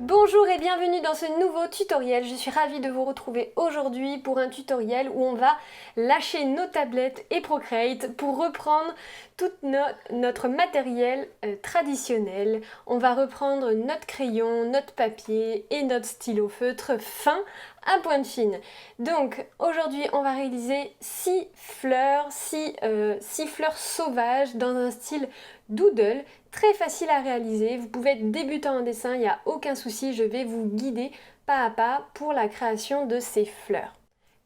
Bonjour et bienvenue dans ce nouveau tutoriel. Je suis ravie de vous retrouver aujourd'hui pour un tutoriel où on va lâcher nos tablettes et Procreate pour reprendre tout notre matériel traditionnel. On va reprendre notre crayon, notre papier et notre stylo feutre fin à pointe fine. Donc aujourd'hui on va réaliser 6 fleurs sauvages dans un style doodle. Très facile à réaliser, vous pouvez être débutant en dessin, il n'y a aucun souci, je vais vous guider pas à pas pour la création de ces fleurs.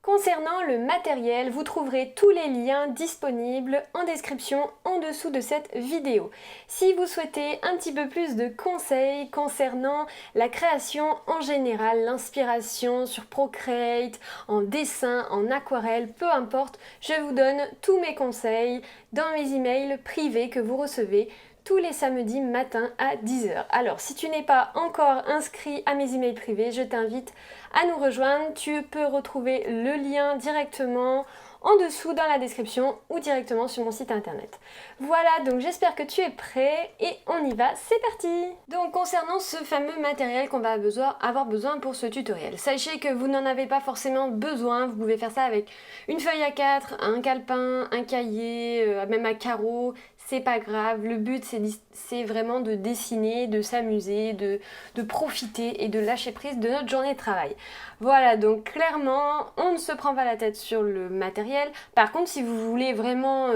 Concernant le matériel, vous trouverez tous les liens disponibles en description en dessous de cette vidéo. Si vous souhaitez un petit peu plus de conseils concernant la création en général, l'inspiration sur Procreate, en dessin, en aquarelle, peu importe, je vous donne tous mes conseils dans mes emails privés que vous recevez tous les samedis matin à 10 h. Alors, si tu n'es pas encore inscrit à mes emails privés, je t'invite à nous rejoindre. Tu peux retrouver le lien directement en dessous dans la description ou directement sur mon site internet. Voilà, donc j'espère que tu es prêt et on y va, c'est parti! Donc concernant ce fameux matériel qu'on va avoir besoin pour ce tutoriel, sachez que vous n'en avez pas forcément besoin, vous pouvez faire ça avec une feuille A4, un calepin, un cahier, même à carreaux, c'est pas grave, le but c'est vraiment de dessiner, de s'amuser, de profiter et de lâcher prise de notre journée de travail. Voilà, donc clairement, on ne se prend pas la tête sur le matériel. Par contre, si vous voulez vraiment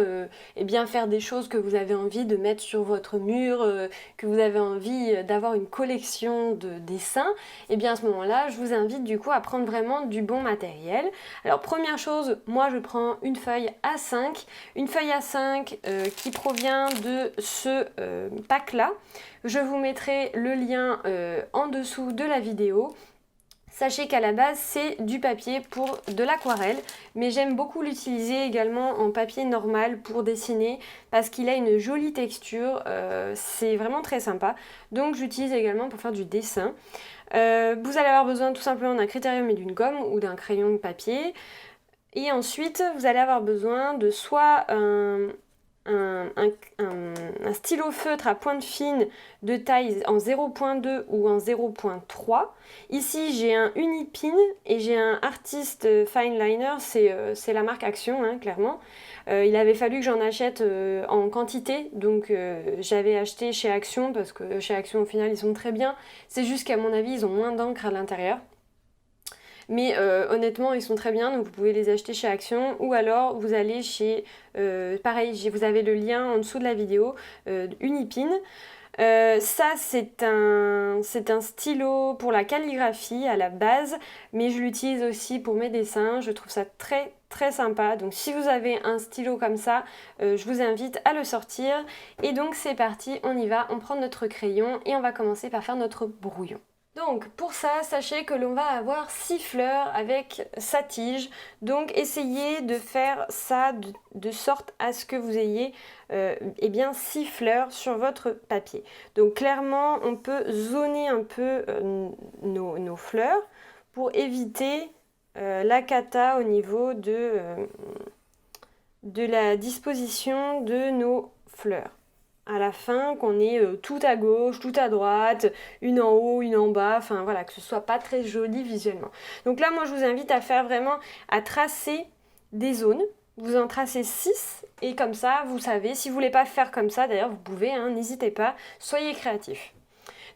faire des choses que vous avez envie de mettre sur votre mur, que vous avez envie d'avoir une collection de dessins, et bien à ce moment-là, je vous invite du coup à prendre vraiment du bon matériel. Alors première chose, moi je prends une feuille A5, qui provient de ce pack-là. Je vous mettrai le lien en dessous de la vidéo. Sachez qu'à la base, c'est du papier pour de l'aquarelle, mais j'aime beaucoup l'utiliser également en papier normal pour dessiner parce qu'il a une jolie texture, c'est vraiment très sympa. Donc j'utilise également pour faire du dessin. Vous allez avoir besoin tout simplement d'un critérium et d'une gomme ou d'un crayon de papier. Et ensuite, vous allez avoir besoin de soit un stylo feutre à pointe fine de taille en 0.2 ou en 0.3. Ici j'ai un Unipin et j'ai un Artist Fine Liner, c'est la marque Action hein, clairement. Il avait fallu que j'en achète en quantité, donc j'avais acheté chez Action parce que chez Action au final ils sont très bien. C'est juste qu'à mon avis ils ont moins d'encre à l'intérieur. Mais honnêtement, ils sont très bien, donc vous pouvez les acheter chez Action ou alors vous allez chez, pareil, vous avez le lien en dessous de la vidéo, Unipin. Ça, c'est un stylo pour la calligraphie à la base, mais je l'utilise aussi pour mes dessins. Je trouve ça très très sympa. Donc si vous avez un stylo comme ça, je vous invite à le sortir. Et donc c'est parti, on y va, on prend notre crayon et on va commencer par faire notre brouillon. Donc pour ça, sachez que l'on va avoir 6 fleurs avec sa tige. Donc essayez de faire ça de sorte à ce que vous ayez 6 fleurs sur votre papier. Donc clairement, on peut zoner un peu nos fleurs pour éviter la cata au niveau de la disposition de nos fleurs. À la fin, qu'on ait tout à gauche, tout à droite, une en haut, une en bas, enfin voilà, que ce soit pas très joli visuellement. Donc là, moi, je vous invite à faire vraiment, à tracer des zones. Vous en tracez 6 et comme ça, vous savez, si vous voulez pas faire comme ça, d'ailleurs, vous pouvez, hein, n'hésitez pas, soyez créatifs.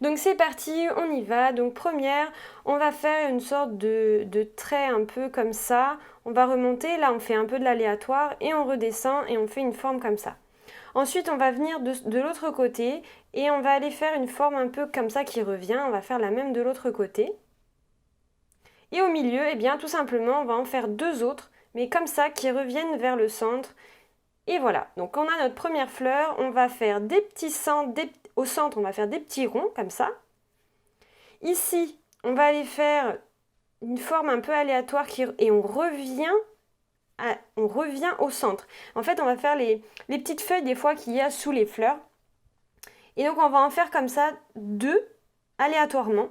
Donc c'est parti, on y va. Donc première, on va faire une sorte de trait un peu comme ça. On va remonter, là, on fait un peu de l'aléatoire et on redescend et on fait une forme comme ça. Ensuite, on va venir de l'autre côté et on va aller faire une forme un peu comme ça qui revient. On va faire la même de l'autre côté. Et au milieu, eh bien, tout simplement, on va en faire 2 autres, mais comme ça, qui reviennent vers le centre. Et voilà, donc on a notre première fleur. On va faire des petits centres, au centre, on va faire des petits ronds, comme ça. Ici, on va aller faire une forme un peu aléatoire et on revient au centre. En fait, on va faire les petites feuilles des fois qu'il y a sous les fleurs. Et donc, on va en faire comme ça 2 aléatoirement.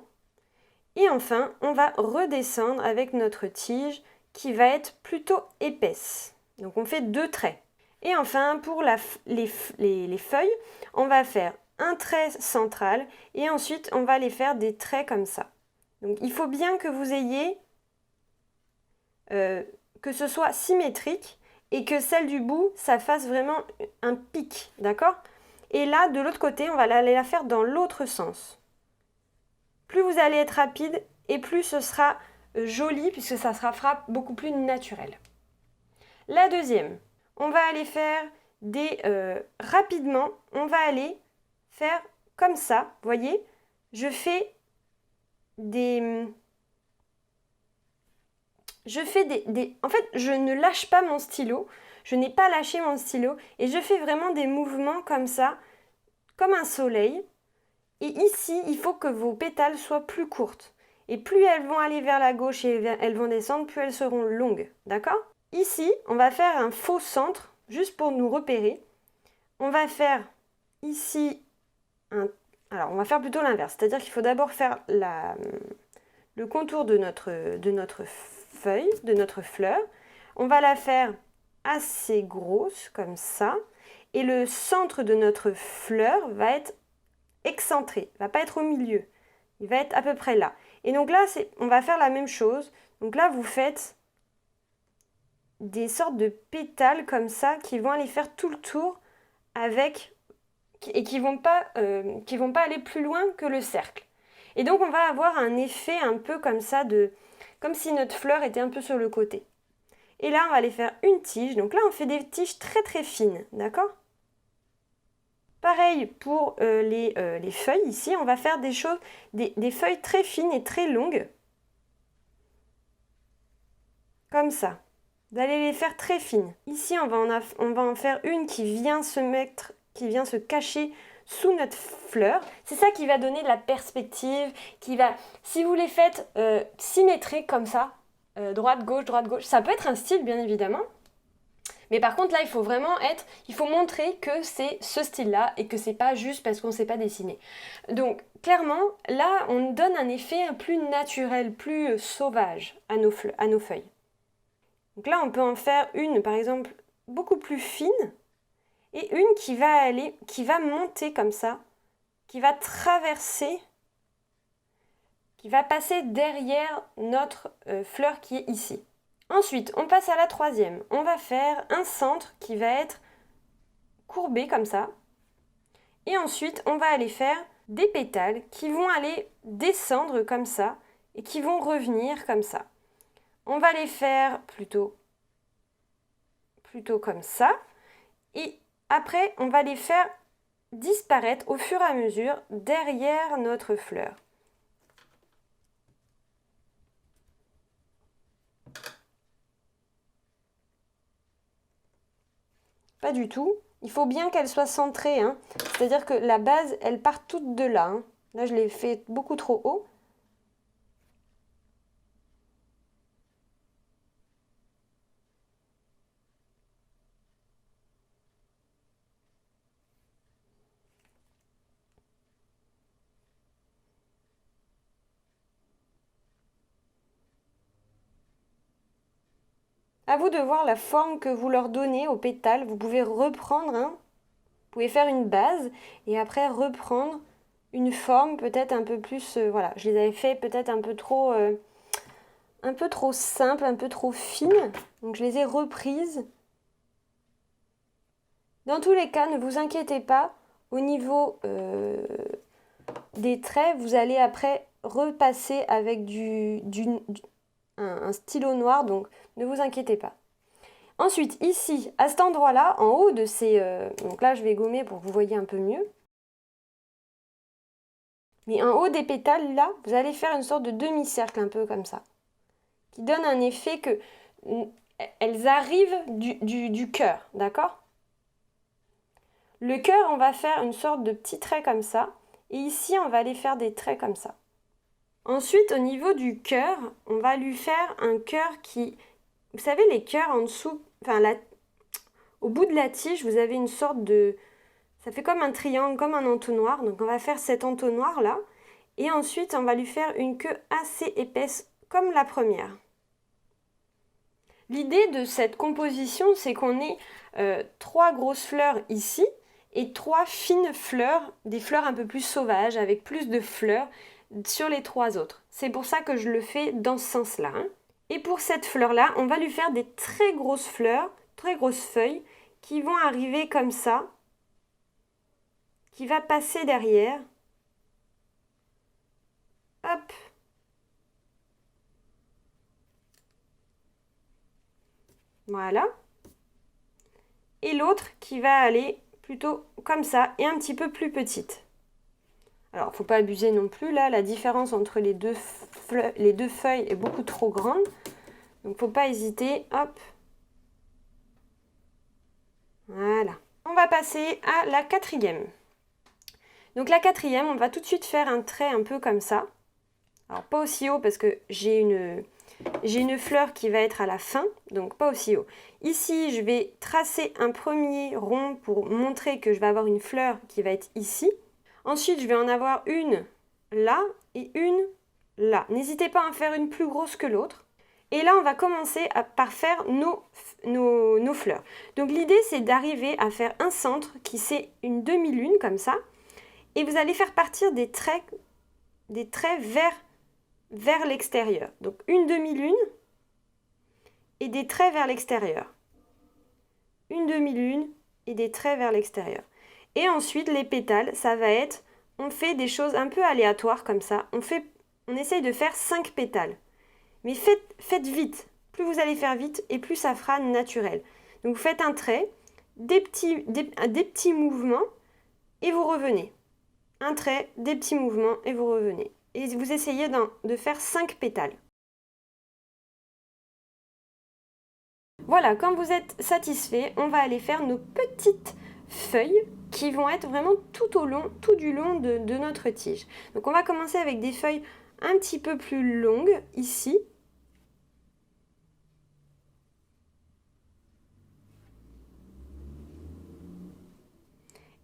Et enfin, on va redescendre avec notre tige qui va être plutôt épaisse. Donc, on fait 2 traits. Et enfin, pour les feuilles, on va faire un trait central et ensuite on va aller faire des traits comme ça. Donc il faut bien que vous ayez, que ce soit symétrique et que celle du bout, ça fasse vraiment un pic, d'accord? Et là, de l'autre côté, on va aller la faire dans l'autre sens. Plus vous allez être rapide et plus ce sera joli puisque ça sera beaucoup plus naturel. La deuxième, on va aller faire rapidement, on va aller faire comme ça, vous voyez, je fais des... En fait, je ne lâche pas mon stylo, je n'ai pas lâché mon stylo et je fais vraiment des mouvements comme ça, comme un soleil. Et ici, il faut que vos pétales soient plus courtes. Et plus elles vont aller vers la gauche et elles vont descendre, plus elles seront longues, d'accord? Ici, on va faire un faux centre, juste pour nous repérer. On va faire ici alors, on va faire plutôt l'inverse, c'est-à-dire qu'il faut d'abord faire le contour de notre feuille, de notre fleur. On va la faire assez grosse, comme ça. Et le centre de notre fleur va être excentré, il ne va pas être au milieu. Il va être à peu près là. Et donc là, on va faire la même chose. Donc là, vous faites des sortes de pétales comme ça qui vont aller faire tout le tour et qui vont pas aller plus loin que le cercle. Et donc on va avoir un effet un peu comme ça, comme si notre fleur était un peu sur le côté. Et là on va aller faire une tige, donc là on fait des tiges très très fines, d'accord? Pareil pour les feuilles, ici on va faire des feuilles très fines et très longues, comme ça. Vous allez les faire très fines. Ici on va en faire une qui vient se cacher sous notre fleur. C'est ça qui va donner de la perspective, si vous les faites symétriques comme ça, droite, gauche, ça peut être un style bien évidemment. Mais par contre là, il faut montrer que c'est ce style-là et que c'est pas juste parce qu'on ne sait pas dessiner. Donc clairement, là, on donne un effet plus naturel, plus sauvage à nos feuilles. Donc là, on peut en faire une, par exemple, beaucoup plus fine et une qui va monter comme ça, qui va traverser, qui va passer derrière notre fleur qui est ici. Ensuite, on passe à la troisième. On va faire un centre qui va être courbé comme ça. Et ensuite, on va aller faire des pétales qui vont aller descendre comme ça et qui vont revenir comme ça. On va les faire plutôt comme ça. Et après, on va les faire disparaître au fur et à mesure derrière notre fleur. Pas du tout. Il faut bien qu'elle soit centrée, hein. C'est-à-dire que la base, elle part toute de là, hein. Là, je l'ai fait beaucoup trop haut. À vous de voir la forme que vous leur donnez aux pétales. Vous pouvez reprendre, hein. Vous pouvez faire une base et après reprendre une forme peut-être un peu plus... voilà, je les avais fait peut-être un peu trop simple, un peu trop fine. Donc je les ai reprises. Dans tous les cas, ne vous inquiétez pas. Au niveau des traits, vous allez après repasser avec un stylo noir. Donc ne vous inquiétez pas. Ensuite, ici, à cet endroit-là, en haut de ces... donc là, je vais gommer pour que vous voyez un peu mieux. Mais en haut des pétales, là, vous allez faire une sorte de demi-cercle, un peu comme ça. Qui donne un effet que... elles arrivent du cœur, d'accord? Le cœur, on va faire une sorte de petit trait comme ça. Et ici, on va aller faire des traits comme ça. Ensuite, au niveau du cœur, on va lui faire un cœur qui... Vous savez, les cœurs en dessous... Enfin, au bout de la tige, vous avez une sorte de... Ça fait comme un triangle, comme un entonnoir. Donc on va faire cet entonnoir là. Et ensuite, on va lui faire une queue assez épaisse, comme la première. L'idée de cette composition, c'est qu'on ait 3 grosses fleurs ici. et 3 fines fleurs, des fleurs un peu plus sauvages, avec plus de fleurs sur les 3 autres. C'est pour ça que je le fais dans ce sens-là. Hein. Et pour cette fleur-là, on va lui faire des très grosses fleurs, très grosses feuilles, qui vont arriver comme ça, qui va passer derrière. Hop. Voilà. Et l'autre qui va aller plutôt comme ça et un petit peu plus petite. Alors, il ne faut pas abuser non plus, là, la différence entre les deux feuilles est beaucoup trop grande. Donc, il ne faut pas hésiter, hop. Voilà. On va passer à la 4e. Donc, la 4e, on va tout de suite faire un trait un peu comme ça. Alors, pas aussi haut parce que j'ai une fleur qui va être à la fin, donc pas aussi haut. Ici, je vais tracer un premier rond pour montrer que je vais avoir une fleur qui va être ici. Ensuite, je vais en avoir une là et une là. N'hésitez pas à en faire une plus grosse que l'autre. Et là, on va commencer par faire nos fleurs. Donc l'idée, c'est d'arriver à faire un centre qui c'est une demi-lune comme ça. Et vous allez faire partir des traits vers l'extérieur. Donc une demi-lune et des traits vers l'extérieur. Une demi-lune et des traits vers l'extérieur. Et ensuite, les pétales, ça va être, on fait des choses un peu aléatoires comme ça. On essaye de faire 5 pétales. Mais faites vite. Plus vous allez faire vite et plus ça fera naturel. Donc vous faites un trait, des petits mouvements et vous revenez. Un trait, des petits mouvements et vous revenez. Et vous essayez de faire 5 pétales. Voilà, quand vous êtes satisfait, on va aller faire nos petites feuilles qui vont être vraiment tout du long de notre tige. Donc on va commencer avec des feuilles un petit peu plus longues ici.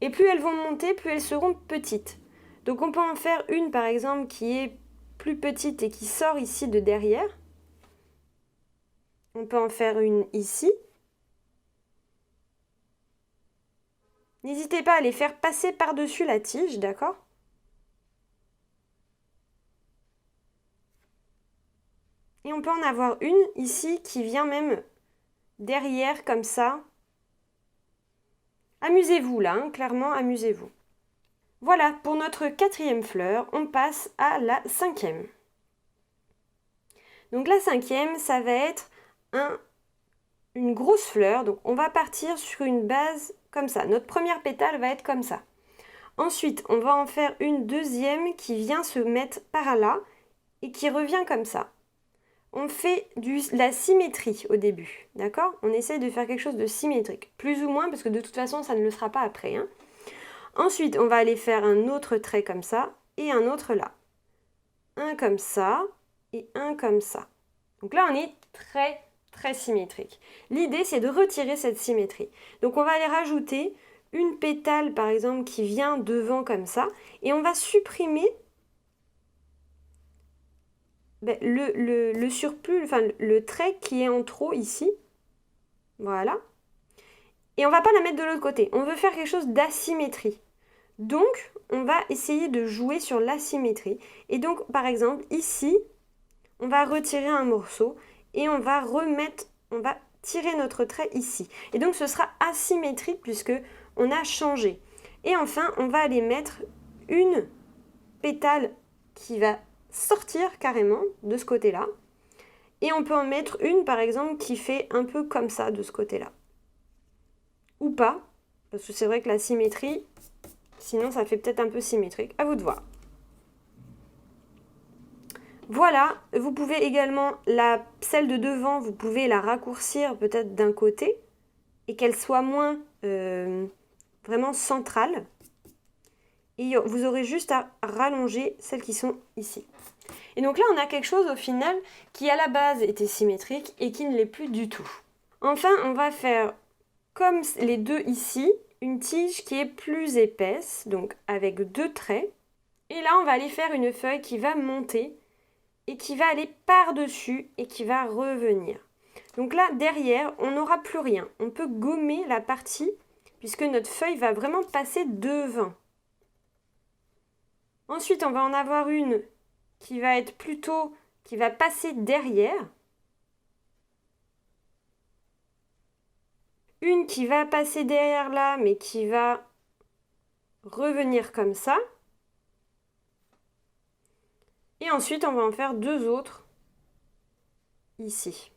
Et plus elles vont monter, plus elles seront petites. Donc on peut en faire une par exemple qui est plus petite et qui sort ici de derrière. On peut en faire une ici. N'hésitez pas à les faire passer par-dessus la tige, d'accord? Et on peut en avoir une ici qui vient même derrière comme ça. Amusez-vous là, hein, clairement amusez-vous. Voilà, pour notre 4e fleur, on passe à la 5e. Donc la 5e, ça va être une grosse fleur. Donc on va partir sur une base comme ça. Notre première pétale va être comme ça. Ensuite, on va en faire une deuxième qui vient se mettre par là et qui revient comme ça. On fait la symétrie au début, d'accord? On essaie de faire quelque chose de symétrique, plus ou moins, parce que de toute façon, ça ne le sera pas après. Hein. Ensuite, on va aller faire un autre trait comme ça et un autre là. Un comme ça et un comme ça. Donc là, on est très symétrique. L'idée, c'est de retirer cette symétrie. Donc on va aller rajouter une pétale, par exemple, qui vient devant comme ça, et on va supprimer le surplus, enfin le trait qui est en trop ici. Voilà. Et on va pas la mettre de l'autre côté. On veut faire quelque chose d'asymétrie. Donc, on va essayer de jouer sur l'asymétrie. Et donc, par exemple, ici, on va retirer un morceau et on va tirer notre trait ici. Et donc, ce sera asymétrique puisque on a changé. Et enfin, on va aller mettre une pétale qui va sortir carrément de ce côté-là. Et on peut en mettre une, par exemple, qui fait un peu comme ça de ce côté-là. Ou pas, parce que c'est vrai que la symétrie, sinon ça fait peut-être un peu symétrique. À vous de voir. Voilà, vous pouvez également, celle de devant, vous pouvez la raccourcir peut-être d'un côté et qu'elle soit moins vraiment centrale. Et vous aurez juste à rallonger celles qui sont ici. Et donc là, on a quelque chose au final qui à la base était symétrique et qui ne l'est plus du tout. Enfin, on va faire comme les deux ici, une tige qui est plus épaisse, donc avec 2 traits. Et là, on va aller faire une feuille qui va monter et qui va aller par-dessus et qui va revenir. Donc là, derrière, on n'aura plus rien. On peut gommer la partie puisque notre feuille va vraiment passer devant. Ensuite, on va en avoir une qui va être plutôt, qui va passer derrière. Une qui va passer derrière là, mais qui va revenir comme ça. Et ensuite, on va en faire deux autres ici.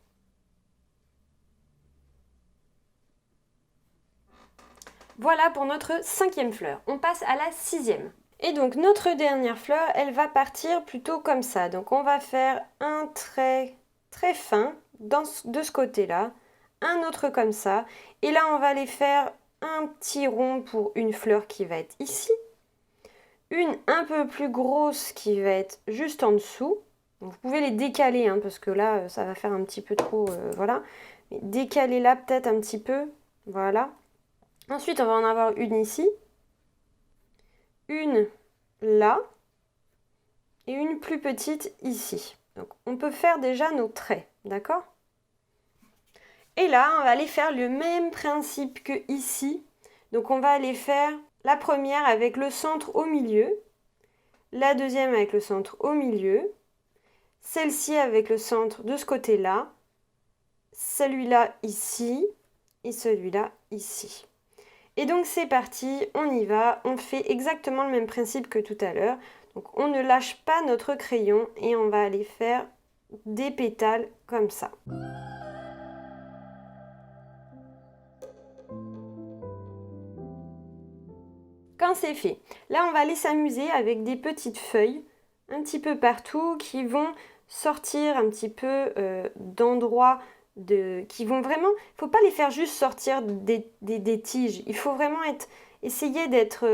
Voilà pour notre 5e fleur. On passe à la 6e. Et donc notre dernière fleur, elle va partir plutôt comme ça. Donc on va faire un trait très fin de ce côté-là, un autre comme ça. Et là, on va aller faire un petit rond pour une fleur qui va être ici. Une un peu plus grosse qui va être juste en dessous. Vous pouvez les décaler, hein, parce que là, ça va faire un petit peu trop, voilà. Mais décalez-la peut-être un petit peu, voilà. Ensuite, on va en avoir une ici, une là, et une plus petite ici. Donc, on peut faire déjà nos traits, d'accord? Et là, on va aller faire le même principe que ici. Donc, on va aller faire la première avec le centre au milieu, la deuxième avec le centre au milieu, celle-ci avec le centre de ce côté-là, celui-là ici, et celui-là ici. Et donc c'est parti, on y va, on fait exactement le même principe que tout à l'heure. Donc on ne lâche pas notre crayon et on va aller faire des pétales comme ça. Quand c'est fait, là on va aller s'amuser avec des petites feuilles un petit peu partout qui vont sortir un petit peu d'endroits qui vont vraiment, il ne faut pas les faire juste sortir des tiges, il faut vraiment essayer d'être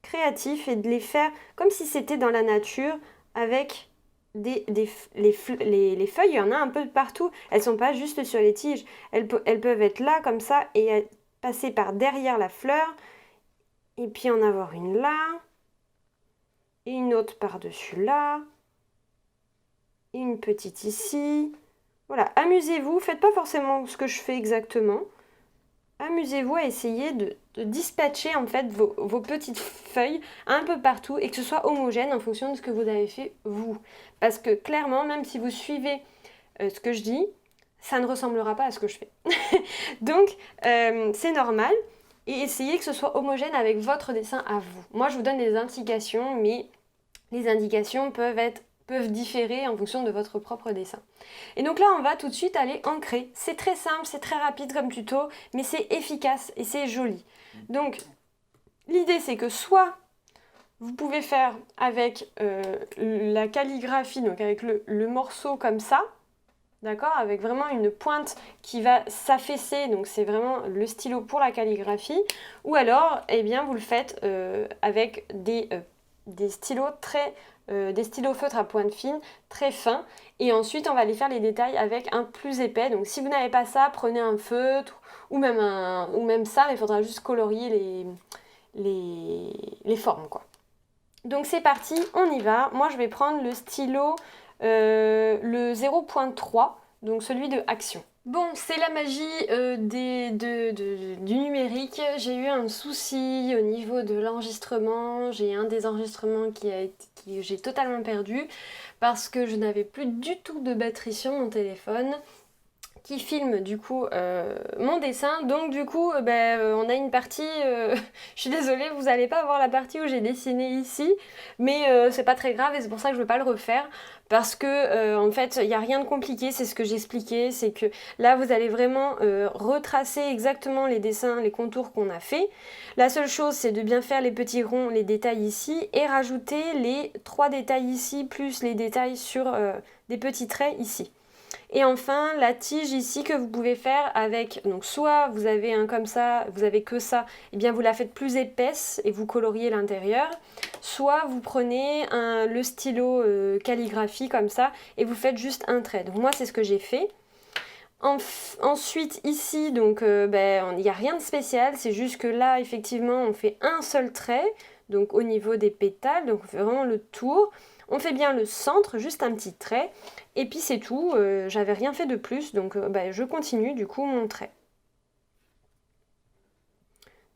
créatif et de les faire comme si c'était dans la nature avec les feuilles, il y en a un peu partout, elles ne sont pas juste sur les tiges, elles peuvent être là comme ça et passer par derrière la fleur et puis en avoir une là et une autre par-dessus là et une petite ici. Voilà, amusez-vous, faites pas forcément ce que je fais exactement. Amusez-vous à essayer de dispatcher en fait vos petites feuilles un peu partout et que ce soit homogène en fonction de ce que vous avez fait vous. Parce que clairement, même si vous suivez ce que je dis, ça ne ressemblera pas à ce que je fais. Donc, c'est normal. Et essayez que ce soit homogène avec votre dessin à vous. Moi, je vous donne des indications, mais les indications peuvent différer en fonction de votre propre dessin. Et donc là, on va tout de suite aller ancrer. C'est très simple, c'est très rapide comme tuto, mais c'est efficace et c'est joli. Donc, l'idée, c'est que soit vous pouvez faire avec la calligraphie, donc avec le morceau comme ça, d'accord, avec vraiment une pointe qui va s'affaisser, donc c'est vraiment le stylo pour la calligraphie, ou alors, eh bien, vous le faites avec des stylos des stylos feutres à pointe fine, très fins, et ensuite on va aller faire les détails avec un plus épais. Donc si vous n'avez pas ça, prenez un feutre, ou même ça, mais il faudra juste colorier les formes, quoi. Donc c'est parti, on y va. Moi je vais prendre le stylo le 0.3, donc celui de Action. Bon, c'est la magie du numérique. J'ai eu un souci au niveau de l'enregistrement. J'ai un des enregistrements que j'ai totalement perdu parce que je n'avais plus du tout de batterie sur mon téléphone qui filme du coup mon dessin. Donc du coup, on a une partie, je suis désolée, vous n'allez pas voir la partie où j'ai dessiné ici, mais c'est pas très grave et c'est pour ça que je ne veux pas le refaire. Parce que en fait, il n'y a rien de compliqué, c'est ce que j'expliquais, c'est que là, vous allez vraiment retracer exactement les dessins, les contours qu'on a fait. La seule chose, c'est de bien faire les petits ronds, les détails ici, et rajouter les 3 détails ici, plus les détails sur des petits traits ici. Et enfin, la tige ici que vous pouvez faire avec, donc soit vous avez un comme ça, vous avez que ça, et bien vous la faites plus épaisse et vous coloriez l'intérieur, soit vous prenez le stylo calligraphie comme ça et vous faites juste un trait. Donc moi c'est ce que j'ai fait. Ensuite ici, donc il n'y a rien de spécial, c'est juste que là effectivement on fait un seul trait, donc au niveau des pétales, donc on fait vraiment le tour. On fait bien le centre, juste un petit trait, et puis c'est tout, j'avais rien fait de plus, donc je continue du coup mon trait.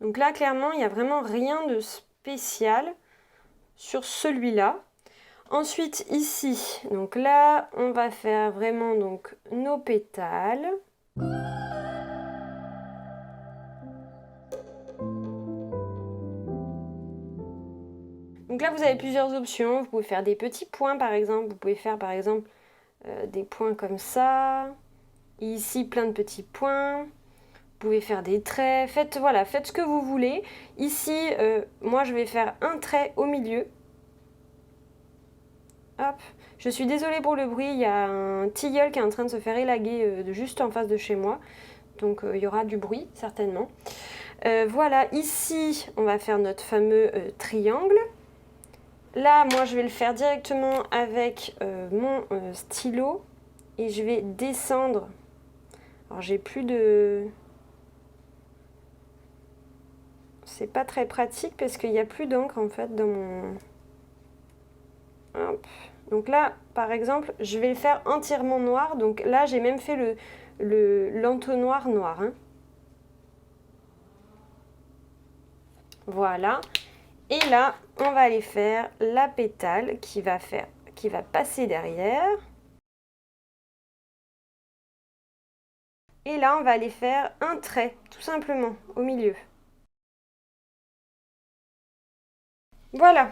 Donc là, clairement, il n'y a vraiment rien de spécial sur celui-là. Ensuite, ici, donc là, on va faire vraiment donc nos pétales. Donc là, vous avez plusieurs options. Vous pouvez faire des petits points, par exemple. Vous pouvez faire, par exemple, des points comme ça. Et ici, plein de petits points. Vous pouvez faire des traits. Faites ce que vous voulez. Ici, moi, je vais faire un trait au milieu. Hop. Je suis désolée pour le bruit. Il y a un tilleul qui est en train de se faire élaguer juste en face de chez moi. Donc, il y aura du bruit, certainement. Voilà, ici, on va faire notre fameux triangle. Là, moi, je vais le faire directement avec mon stylo et je vais descendre. Alors, j'ai plus de... C'est pas très pratique parce qu'il n'y a plus d'encre, en fait, dans mon... Hop. Donc là, par exemple, je vais le faire entièrement noir. Donc là, j'ai même fait l'entonnoir noir. Hein. Voilà. Et là, on va aller faire la pétale qui va passer derrière. Et là, on va aller faire un trait, tout simplement, au milieu. Voilà.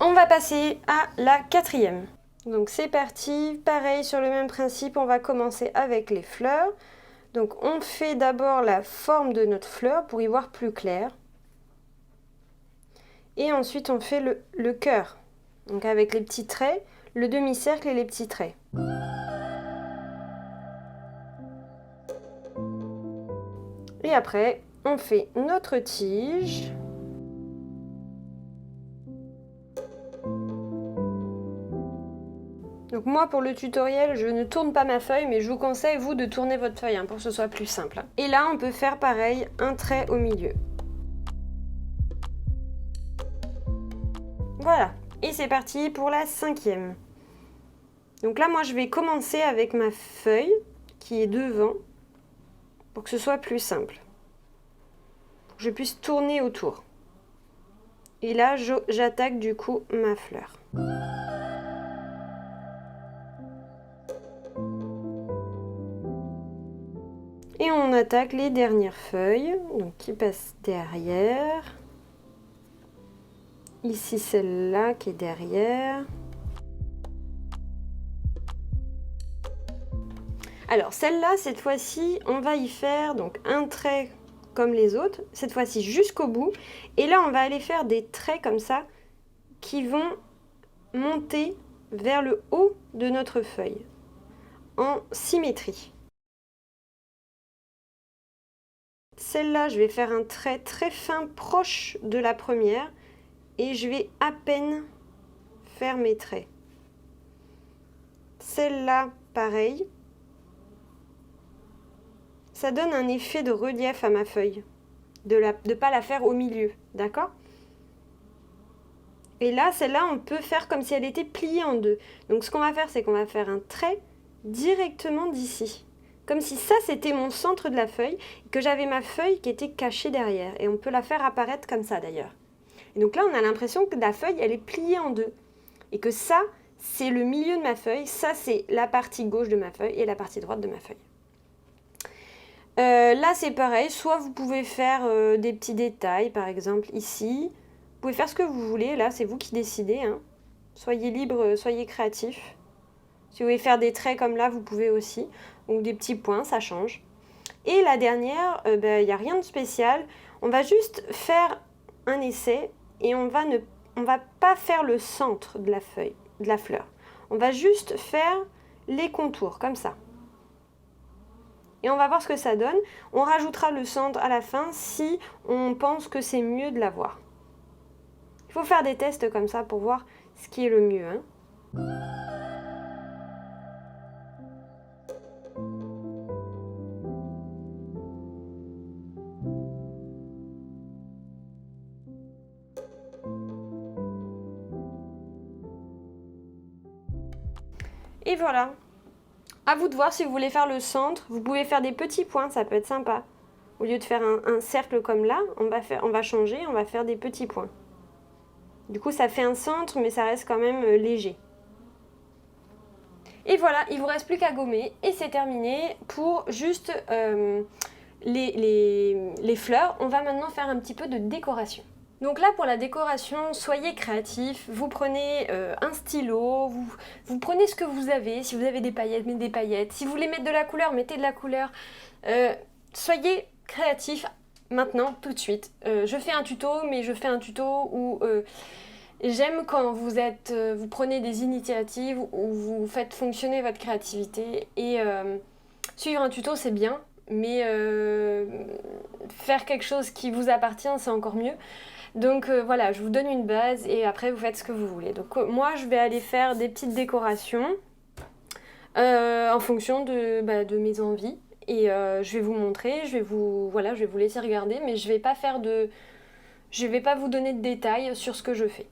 On va passer à la quatrième. Donc c'est parti. Pareil, sur le même principe, on va commencer avec les fleurs. Donc on fait d'abord la forme de notre fleur pour y voir plus clair. Et ensuite, on fait le cœur. Donc avec les petits traits, le demi-cercle et les petits traits. Et après, on fait notre tige. Donc moi, pour le tutoriel, je ne tourne pas ma feuille, mais je vous conseille, vous, de tourner votre feuille pour que ce soit plus simple. Et là, on peut faire pareil, un trait au milieu. Voilà, et c'est parti pour la cinquième. Donc là, moi, je vais commencer avec ma feuille qui est devant pour que ce soit plus simple. Pour que je puisse tourner autour. Et là, j'attaque du coup ma fleur. Et on attaque les dernières feuilles, donc qui passent derrière. Ici, celle-là qui est derrière. Alors celle-là, cette fois-ci, on va y faire donc un trait comme les autres, cette fois-ci jusqu'au bout. Et là, on va aller faire des traits comme ça qui vont monter vers le haut de notre feuille en symétrie. Celle-là, je vais faire un trait très fin proche de la première et je vais à peine faire mes traits. Celle-là, pareil. Ça donne un effet de relief à ma feuille, de ne pas la faire au milieu, d'accord? Et là, celle-là, on peut faire comme si elle était pliée en deux. Donc ce qu'on va faire, c'est qu'on va faire un trait directement d'ici. Comme si ça, c'était mon centre de la feuille, et que j'avais ma feuille qui était cachée derrière. Et on peut la faire apparaître comme ça, d'ailleurs. Et donc là, on a l'impression que la feuille, elle est pliée en deux. Et que ça, c'est le milieu de ma feuille. Ça, c'est la partie gauche de ma feuille et la partie droite de ma feuille. Là, c'est pareil. Soit vous pouvez faire des petits détails, par exemple ici. Vous pouvez faire ce que vous voulez. Là, c'est vous qui décidez. Hein. Soyez libre, soyez créatif. Si vous voulez faire des traits comme là, vous pouvez aussi. Ou des petits points, ça change. Et la dernière, il n'y a rien de spécial. On va juste faire un essai et on va pas faire le centre de la feuille, de la fleur. On va juste faire les contours, comme ça. Et on va voir ce que ça donne. On rajoutera le centre à la fin si on pense que c'est mieux de l'avoir. Il faut faire des tests comme ça pour voir ce qui est le mieux. Hein. Et voilà. À vous de voir si vous voulez faire le centre. Vous pouvez faire des petits points, ça peut être sympa. au lieu de faire un cercle comme là, on va changer, on va faire des petits points. Du coup, ça fait un centre, mais ça reste quand même léger. Et voilà, il ne vous reste plus qu'à gommer et c'est terminé pour juste les fleurs. On va maintenant faire un petit peu de décoration. Donc là, pour la décoration, soyez créatifs. Vous prenez un stylo, vous prenez ce que vous avez. Si vous avez des paillettes, mettez des paillettes. Si vous voulez mettre de la couleur, mettez de la couleur. Soyez créatifs maintenant, tout de suite. Je fais un tuto, mais je fais un tuto où j'aime quand vous prenez des initiatives, où vous faites fonctionner votre créativité. Et suivre un tuto, c'est bien, mais faire quelque chose qui vous appartient, c'est encore mieux. Donc voilà, je vous donne une base et après vous faites ce que vous voulez. Donc moi je vais aller faire des petites décorations en fonction de mes envies. Et je vais vous montrer, je vais vous laisser regarder, mais je vais pas vous donner de détails sur ce que je fais.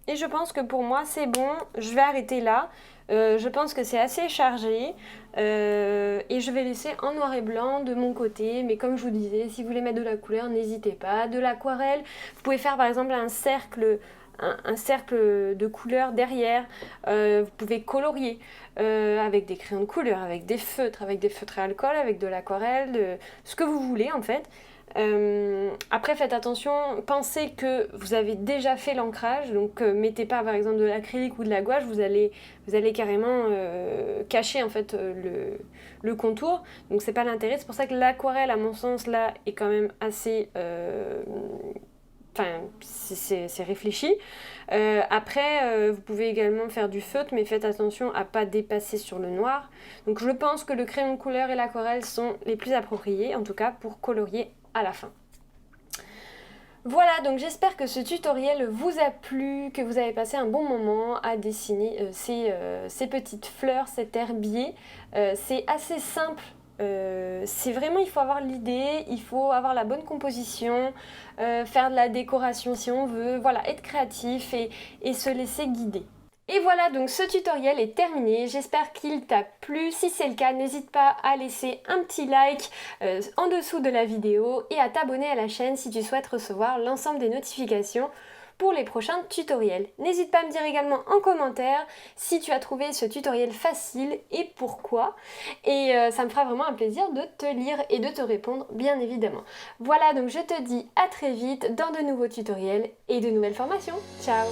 Et je pense que pour moi c'est bon, je vais arrêter là. Je pense que c'est assez chargé et je vais laisser en noir et blanc de mon côté. Mais comme je vous disais, si vous voulez mettre de la couleur, n'hésitez pas. De l'aquarelle, vous pouvez faire par exemple un cercle de couleurs derrière. Vous pouvez colorier avec des crayons de couleur, avec des feutres à alcool, avec de l'aquarelle, ce que vous voulez en fait. Après faites attention, pensez que vous avez déjà fait l'ancrage, donc mettez pas par exemple de l'acrylique ou de la gouache, vous allez carrément cacher en fait le contour, donc c'est pas l'intérêt. C'est pour ça que l'aquarelle à mon sens là est quand même assez c'est réfléchi. Après vous pouvez également faire du feutre, mais faites attention à pas dépasser sur le noir. Donc je pense que le crayon de couleur et l'aquarelle sont les plus appropriés, en tout cas pour colorier à la fin. Voilà, donc j'espère que ce tutoriel vous a plu, que vous avez passé un bon moment à dessiner ces petites fleurs, cet herbier. C'est assez simple, c'est vraiment, il faut avoir l'idée, il faut avoir la bonne composition, faire de la décoration si on veut, voilà, être créatif et se laisser guider. Et voilà, donc ce tutoriel est terminé, j'espère qu'il t'a plu. Si c'est le cas, n'hésite pas à laisser un petit like en dessous de la vidéo et à t'abonner à la chaîne si tu souhaites recevoir l'ensemble des notifications pour les prochains tutoriels. N'hésite pas à me dire également en commentaire si tu as trouvé ce tutoriel facile et pourquoi. Et ça me fera vraiment un plaisir de te lire et de te répondre, bien évidemment. Voilà, donc je te dis à très vite dans de nouveaux tutoriels et de nouvelles formations. Ciao!